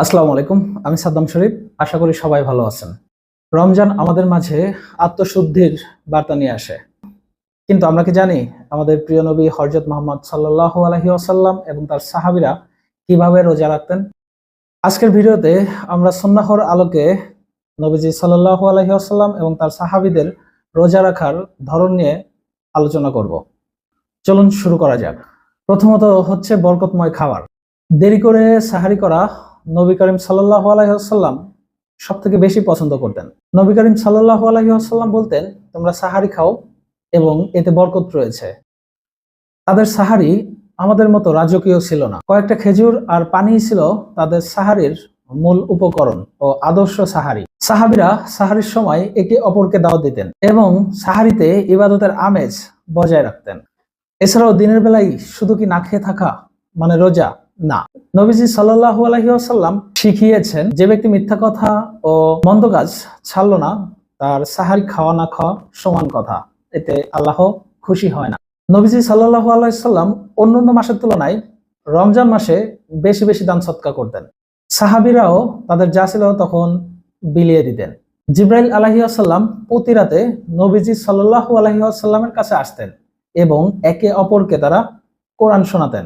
আসসালামু আলাইকুম। আমি সাদ্দাম শরীফ। আশা করি সবাই ভালো আছেন। রমজান আমাদের মাঝে আত্মশুদ্ধির বার্তা নিয়ে আসে। কিন্তু আমরা কি জানি আমাদের প্রিয় নবী হযরত মুহাম্মদ সাল্লাল্লাহু আলাইহি ওয়াসাল্লাম এবং তার সাহাবীরা কিভাবে রোজা রাখতেন? আজকের ভিডিওতে আমরা সুন্নাহর আলোকে নবীজি সাল্লাল্লাহু আলাইহি ওয়াসাল্লাম এবং তার সাহাবীদের রোজা রাখার ধরন নিয়ে আলোচনা করব। চলুন শুরু করা যাক। প্রথমত হচ্ছে বরকতময় খাবার। দেরি করে সাহারি করা নবী করিম সাল্লাল্লাহু আলাইহি ওয়াসাল্লাম সবথেকে বেশি পছন্দ করতেন। নবী করিম সাল্লাল্লাহু আলাইহি ওয়াসাল্লাম বলতেন, তোমরা সাহারি খাও এবং এতে বরকত রয়েছে। তাদের সাহারি আমাদের মতো রাজকীয় ছিল না। কয়েকটা খেজুর আর পানি ছিল তাদের সাহারির মূল উপকরণ ও আদর্শ সাহারি। সাহাবীরা সাহারির সময় একে অপরকে দাওয়াত দিতেন এবং সাহারিতে ইবাদতের আমেজ বজায় রাখতেন। এছাড়াও দিনের বেলায় শুধু কি না খেয়ে থাকা মানে রোজা না, নবীজি সাল্লাল্লাহু আলাইহি ওয়াসাল্লাম শিখিয়েছেন যে ব্যক্তি মিথ্যা কথা ও মন্দ কাজ ছাড়লো না তার সাহারি খাওয়া না খাওয়া সমান কথা, এতে আল্লাহ খুশি হয় না। নবীজি সাল্লাল্লাহু আলাইহি ওয়াসাল্লাম অন্যান্য মাসের তুলনায় রমজান মাসে বেশি বেশি দান সদকা করতেন। সাহাবীরাও তাদের যা ছিল তখন বিলিয়ে দিতেন। জিবরাইল আলাইহিস সালাম প্রতি রাতে নবীজি সাল্লাল্লাহু আলাইহি ওয়াসাল্লামের কাছে আসতেন এবং একে অপরকে তারা কোরআন শোনাতেন।